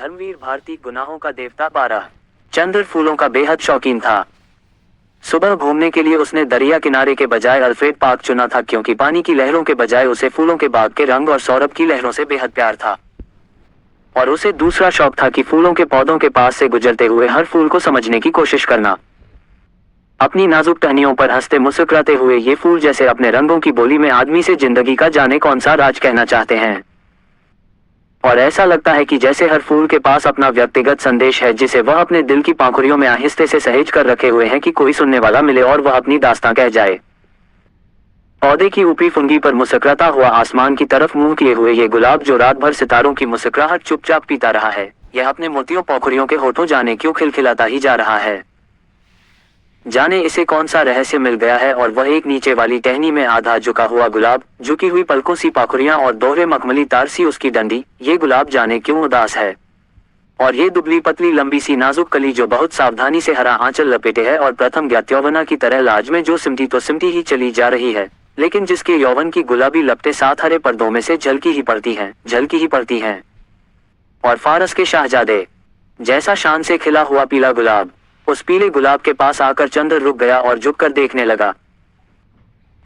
धर्मवीर भारती गुनाहों का देवता 12। चंद्र फूलों का बेहद शौकीन था। सुबह घूमने के लिए उसने दरिया किनारे के बजाय अल्फ्रेड पार्क चुना था, क्योंकि पानी की लहरों के बजाय उसे फूलों के बाग के रंग और सौरभ की लहरों से बेहद प्यार था। और उसे दूसरा शौक था कि फूलों के पौधों के पास से गुजरते हुए हर फूल को समझने की कोशिश करना। अपनी नाजुक टहनियों पर हंसते मुस्कुराते हुए ये फूल जैसे अपने रंगों की बोली में आदमी से जिंदगी का जाने कौन सा राज कहना चाहते हैं। और ऐसा लगता है कि जैसे हर फूल के पास अपना व्यक्तिगत संदेश है, जिसे वह अपने दिल की पाखुरियों में आहिस्ते से सहेज कर रखे हुए हैं कि कोई सुनने वाला मिले और वह अपनी दास्तां कह जाए। पौधे की ऊपरी फुंगी पर मुस्कुराता हुआ आसमान की तरफ मुंह किए हुए ये गुलाब, जो रात भर सितारों की मुस्कुराहट चुपचाप पीता रहा है, यह अपने मोतियों पाखुरियों के होठों जाने क्यों खिलखिलाता ही जा रहा है। जाने इसे कौन सा रहस्य मिल गया है। और वह एक नीचे वाली टहनी में आधा झुका हुआ गुलाब, झुकी हुई पलकों सी पाखुरियां और दोहरे मखमली तार सी उसकी डंडी, ये गुलाब जाने क्यों उदास है। और ये दुबली पतली लंबी सी नाजुक कली जो बहुत सावधानी से हरा आंचल लपेटे है और प्रथम ज्ञात यौवना की तरह लाज में जो सिमटी तो सिमटी ही चली जा रही है, लेकिन जिसके यौवन की गुलाबी लपटें साथ हरे पर्दों में से झलकी ही पड़ती हैं। और फारस के शाहजादे जैसा शान से खिला हुआ पीला गुलाब, उस पीले गुलाब के पास आकर चंद्र रुक गया और झुककर देखने लगा।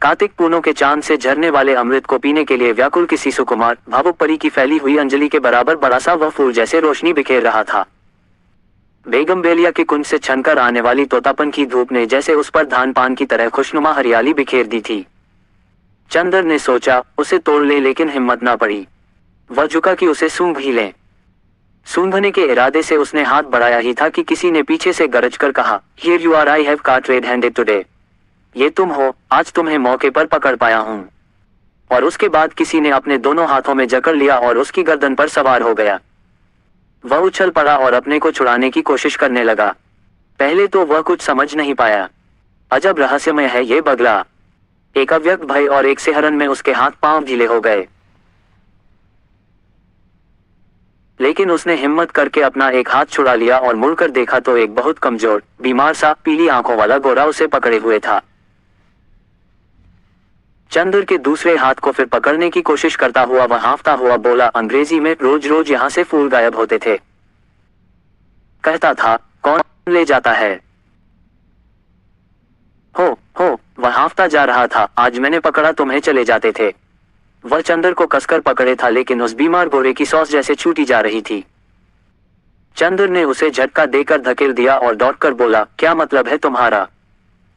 कार्तिक पूनों के चांद से झरने वाले अमृत को पीने के लिए व्याकुल किसी सुकुमार भावुक परी की फैली हुई अंजलि के बराबर बड़ा सा वह फूल जैसे रोशनी बिखेर रहा था। बेगम बेलिया के कुंज से छनकर आने वाली तोतापन की धूप ने जैसे उस पर धान पान की तरह खुशनुमा हरियाली बिखेर दी थी। चंद्र ने सोचा उसे तोड़ ले, लेकिन हिम्मत ना पड़ी। वह झुका कि उसे सूंघ ही ले। सूंघने के इरादे से उसने हाथ बढ़ाया ही था कि किसी ने पीछे से गरज कर कहा, here you are, I have caught red handed today. ये तुम हो, आज तुम्हें मौके पर पकड़ पाया हूं। और उसके बाद किसी ने अपने दोनों हाथों में जकड़ लिया और उसकी गर्दन पर सवार हो गया। वह उछल पड़ा और अपने को छुड़ाने की कोशिश करने लगा। पहले तो वह कुछ समझ नहीं पाया। अजब रहस्यमय है ये बगला। एक अव्यक्त भय और एक सिहरन में उसके हाथ पांव ढीले हो गए, लेकिन उसने हिम्मत करके अपना एक हाथ छुड़ा लिया और मुड़कर देखा तो एक बहुत कमजोर, बीमार सा, पीली आंखों वाला गोरा उसे पकड़े हुए था। चंद्र के दूसरे हाथ को फिर पकड़ने की कोशिश करता हुआ वह हांफता हुआ बोला अंग्रेजी में, रोज रोज यहाँ से फूल गायब होते थे। कहता था, कौन ले जाता है। हो वह हांफता जा रहा था, आज मैंने पकड़ा तुम्हें चले जाते थे। वह चंद्र को कसकर पकड़े था, लेकिन उस बीमार गोरे की सॉस जैसे छूटी जा रही थी। चंद्र ने उसे झटका देकर धकेल दिया और दौड़कर बोला, क्या मतलब है तुम्हारा,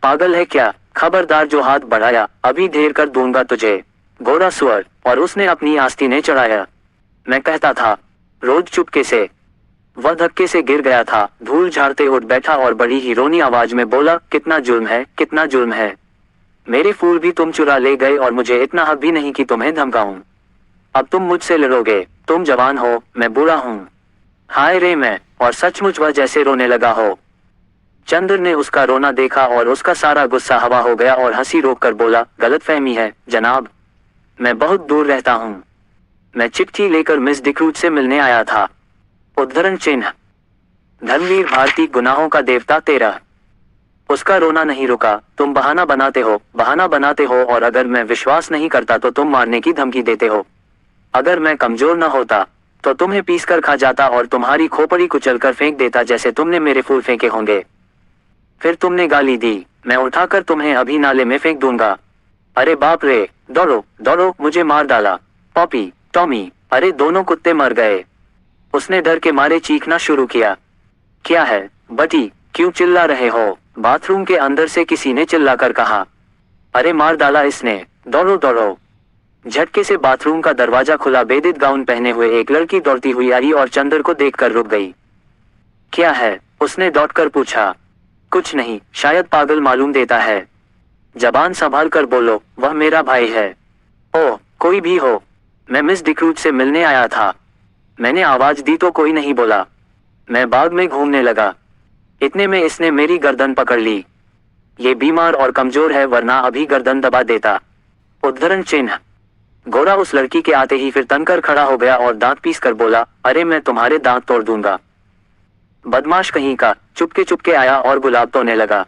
पागल है क्या। खबरदार जो हाथ बढ़ाया, अभी ढेर कर दूंगा तुझे, गोरा सुअर। और उसने अपनी आस्तीनें चढ़ाया। मैं कहता था, रोज चुपके से। वह धक्के से गिर गया था, धूल झाड़ते उठ बैठा और बड़ी ही रोनी आवाज में बोला, कितना जुल्म है, कितना जुल्म है। मेरे फूल भी तुम चुरा ले गए और मुझे इतना हक भी नहीं कि तुम्हें धमकाऊं। अब तुम मुझसे लड़ोगे। तुम जवान हो, मैं बूढ़ा हूं। हाय रे मैं। और सचमुच वह जैसे रोने लगा हो। चंद्र ने उसका रोना देखा और उसका सारा गुस्सा हवा हो गया और हंसी रोककर बोला, गलतफहमी है जनाब, मैं बहुत दूर रहता हूं। मैं चिट्ठी लेकर मिस डिक्रूज से मिलने आया था। उद्धरण चिन्ह, धर्मवीर भारती गुनाहों का देवता 13। उसका रोना नहीं रुका। तुम बहाना बनाते हो और अगर मैं विश्वास नहीं करता तो तुम मारने की धमकी देते हो। अगर मैं कमजोर न होता तो तुम्हें पीस कर खा जाता और तुम्हारी खोपड़ी कुचलकर फेंक देता, जैसे तुमने मेरे फूल फेंके होंगे। फिर तुमने गाली दी, मैं उठाकर तुम्हें अभी नाले में फेंक दूंगा। अरे बाप रे, दौड़ो दौड़ो, मुझे मार डाला। पॉपी, टॉमी, अरे दोनों कुत्ते मर गए। उसने डर के मारे चीखना शुरू किया। क्या है बटी, क्यों चिल्ला रहे हो। बाथरूम के अंदर से किसी ने चिल्लाकर कहा। अरे मार डाला इसने, दौड़ो दौड़ो। झटके से बाथरूम का दरवाजा खुला। बेदित गाउन पहने हुए एक लड़की दौड़ती हुई आई और चंद्र को देखकर रुक गई। क्या है, उसने दौड़कर पूछा। कुछ नहीं, शायद पागल मालूम देता है। जबान संभाल कर बोलो, वह मेरा भाई है। ओह, कोई भी हो, मैं मिस डिक्रूज से मिलने आया था। मैंने आवाज दी तो कोई नहीं बोला। मैं बाग में घूमने लगा। इतने में इसने मेरी गर्दन पकड़ ली। ये बीमार और कमजोर है, वरना अभी गर्दन दबा देता। उद्धरण चिन्ह, गोरा उस लड़की के आते ही फिर तनकर खड़ा हो गया और दांत पीस कर बोला, अरे मैं तुम्हारे दांत तोड़ दूंगा। बदमाश कहीं का, चुपके चुपके आया और गुलाब तोड़ने लगा।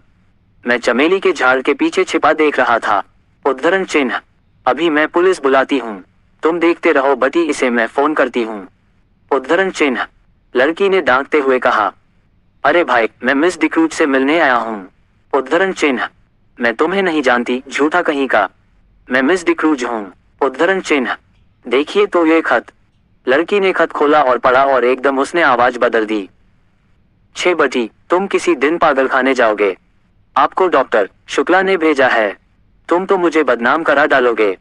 मैं चमेली के झाड़ के पीछे छिपा देख रहा था। उद्धरण चिन्ह, अभी मैं पुलिस बुलाती हूँ, तुम देखते रहो बटी, इसे मैं फोन करती हूँ। उद्धरण चिन्ह, लड़की ने डांटते हुए कहा, अरे भाई, मैं मिस डिक्रूज से मिलने आया हूँ। उद्धरण चिन्ह, मैं तुम्हें नहीं जानती, झूठा कहीं का। मैं मिस डिक्रूज हूँ। उद्धरण चिन्ह, देखिए तो ये खत। लड़की ने खत खोला और पढ़ा और एकदम उसने आवाज बदल दी। 6 बटी, तुम किसी दिन पागलखाने जाओगे। आपको डॉक्टर शुक्ला ने भेजा है। तुम तो मुझे बदनाम करा डालोगे।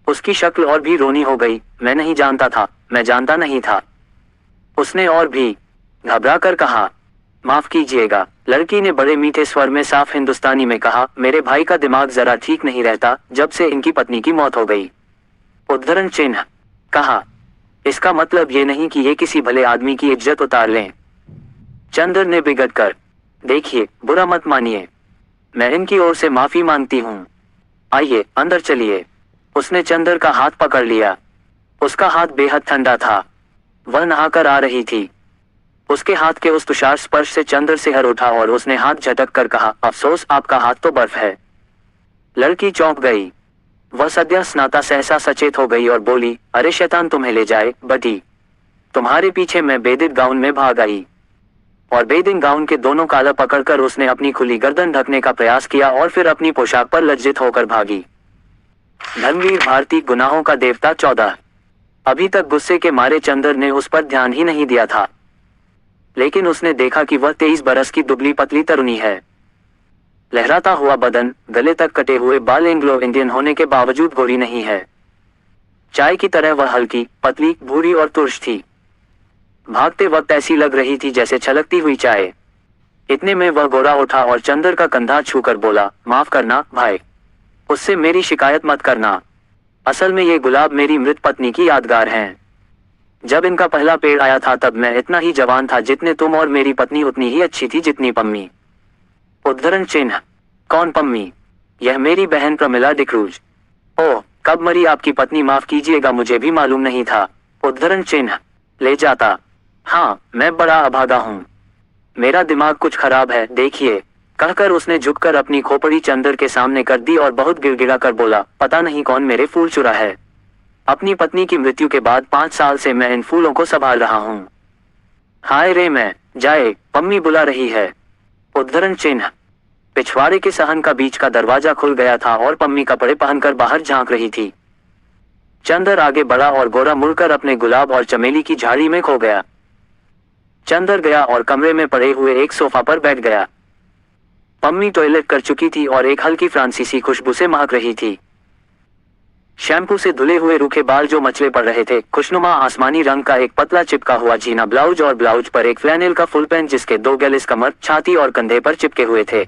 उसकी शक्ल और भी रोनी हो गई। मैं नहीं जानता था, मैं जानता नहीं था। उसने और भी घबरा कर कहा, माफ कीजिएगा। लड़की ने बड़े मीठे स्वर में साफ हिंदुस्तानी में कहा, मेरे भाई का दिमाग जरा ठीक नहीं रहता जब से इनकी पत्नी की मौत हो गई। उद्धरण चिन्ह, कहा, इसका मतलब ये नहीं कि ये किसी भले आदमी की इज्जत उतार लें। चंद्र ने बिगड़ कर, देखिए, बुरा मत मानिए, मैं इनकी ओर से माफी मांगती हूँ। आइए अंदर चलिए। उसने चंद्र का हाथ पकड़ लिया। उसका हाथ बेहद ठंडा था। वह नहाकर आ रही थी। उसके हाथ के उस तुषार स्पर्श से चंद्र सिहर उठा और उसने हाथ झटक कर कहा, अफसोस, आपका हाथ तो बर्फ है। लड़की चौंक गई। वह सद्या स्नाता सहसा सचेत हो गई और बोली, अरे शैतान तुम्हें ले जाए बटी, तुम्हारे पीछे मैं बेदित गाउन में भाग आई। और बेदिंग गाउन के दोनों काला पकड़कर उसने अपनी खुली गर्दन ढकने का प्रयास किया और फिर अपनी पोशाक पर लज्जित होकर भागी। धर्मवीर भारती, गुनाहों का देवता 14। अभी तक गुस्से के मारे चंद्र ने उस पर ध्यान ही नहीं दिया था, लेकिन उसने देखा कि वह 23 बरस की दुबली पतली तरुणी है। लहराता हुआ बदन, गले तक कटे हुए बाल, एंग्लो इंडियन होने के बावजूद गोरी नहीं है। चाय की तरह वह हल्की, पतली, भूरी और तुर्श थी। भागते वक्त ऐसी लग रही थी जैसे छलकती हुई चाय। इतने में वह गोरा उठा और चंद्र का कंधा छूकर बोला, माफ करना भाई, उससे मेरी शिकायत मत करना। असल में ये गुलाब मेरी मृत पत्नी की यादगार हैं। जब इनका पहला पेड़ आया था तब मैं इतना ही जवान था जितने तुम, और मेरी पत्नी उतनी ही अच्छी थी जितनी पम्मी। उद्धरण चिन्ह, कौन पम्मी? यह मेरी बहन प्रमिला डिक्रूज। ओह, कब मरी आपकी पत्नी? माफ कीजिएगा, मुझे भी मालूम नहीं था। उद्धरण चिन्ह, ले जाता। हाँ, मैं बड़ा अभागा हूँ, मेरा दिमाग कुछ खराब है, देखिए, कहकर उसने झुककर अपनी खोपड़ी चंद्र के सामने कर दी और बहुत गिड़गिड़ा कर बोला, पता नहीं कौन मेरे फूल चुरा है। अपनी पत्नी की मृत्यु के बाद 5 साल से मैं इन फूलों को संभाल रहा हूँ। हाय रे, मैं जाए, पम्मी बुला रही है। उद्धरण चिन्ह, पिछवाड़े के सहन का बीच का दरवाजा खुल गया था और पम्मी कपड़े पहनकर बाहर झांक रही थी। चंद्र आगे बढ़ा और गोरा मुड़कर अपने गुलाब और चमेली की झाड़ी में खो गया। चंद्र गया और कमरे में पड़े हुए एक सोफा पर बैठ गया। पम्मी टॉयलेट कर चुकी थी और एक हल्की फ्रांसीसी खुशबू से महक रही थी। शैम्पू से धुले हुए रूखे बाल जो मचले पड़ रहे थे, खुशनुमा आसमानी रंग का एक पतला चिपका हुआ जीना ब्लाउज और ब्लाउज पर एक फ्लैनेल का फुल पैंट जिसके 2 गैलिस कमर, छाती और कंधे पर चिपके हुए थे।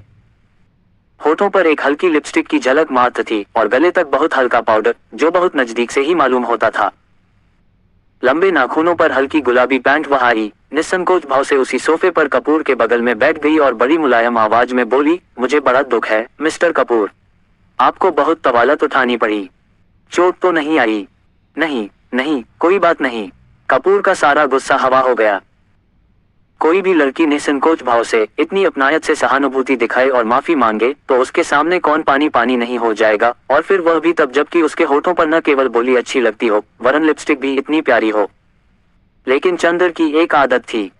होठों पर एक हल्की लिपस्टिक की झलक मात्र थी और गले तक बहुत हल्का पाउडर जो बहुत नजदीक से ही मालूम होता था। लंबे नाखूनों पर हल्की गुलाबी पैंट। वह आई, निस्संकोच भाव से उसी सोफे पर कपूर के बगल में बैठ गई और बड़ी मुलायम आवाज में बोली, मुझे बड़ा दुख है मिस्टर कपूर, आपको बहुत तवालत उठानी पड़ी। चोट तो नहीं आई? नहीं नहीं, कोई बात नहीं। कपूर का सारा गुस्सा हवा हो गया। कोई भी लड़की निसंकोच भाव से, इतनी अपनायत से सहानुभूति दिखाए और माफी मांगे तो उसके सामने कौन पानी पानी नहीं हो जाएगा, और फिर वह भी तब जबकि उसके होठों पर न केवल बोली अच्छी लगती हो, वरन लिपस्टिक भी इतनी प्यारी हो। लेकिन चंद्र की एक आदत थी,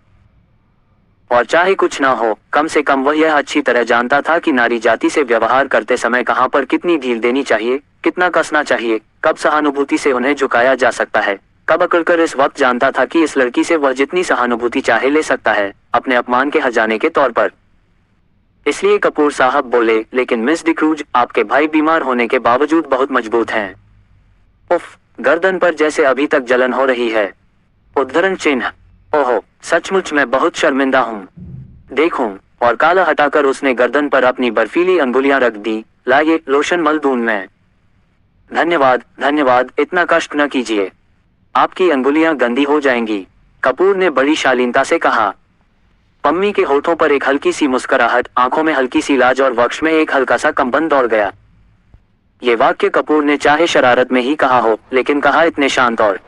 और चाहे कुछ ना हो, कम से कम वह यह अच्छी तरह जानता था कि नारी जाति से व्यवहार करते समय कहां पर कितनी ढील देनी चाहिए, कितना कसना चाहिए, कब सहानुभूति से उन्हें झुकाया जा सकता है, कब अकड़कर। इस वक्त जानता था कि इस लड़की से वह जितनी सहानुभूति चाहे ले सकता है, अपने अपमान के हजाने के तौर पर। इसलिए कपूर साहब बोले, लेकिन मिस डिक्रूज, आपके भाई बीमार होने के बावजूद बहुत मजबूत हैं। उफ, गर्दन पर जैसे अभी तक जलन हो रही है। उद्धरण चिन्ह, ओहो, सचमुच मैं बहुत शर्मिंदा हूँ। देखूं, और काला हटाकर उसने गर्दन पर अपनी बर्फीली अंगुलियां रख दी। लाइए, लोशन मल दूं मैं? धन्यवाद धन्यवाद, इतना कष्ट न कीजिए, आपकी अंगुलियां गंदी हो जाएंगी, कपूर ने बड़ी शालीनता से कहा। पम्मी के होठों पर एक हल्की सी मुस्कुराहट, आंखों में हल्की सी लाज और वक्ष में एक हल्का सा कंपन दौड़ गया। ये वाक्य कपूर ने चाहे शरारत में ही कहा हो, लेकिन कहा इतने शांत और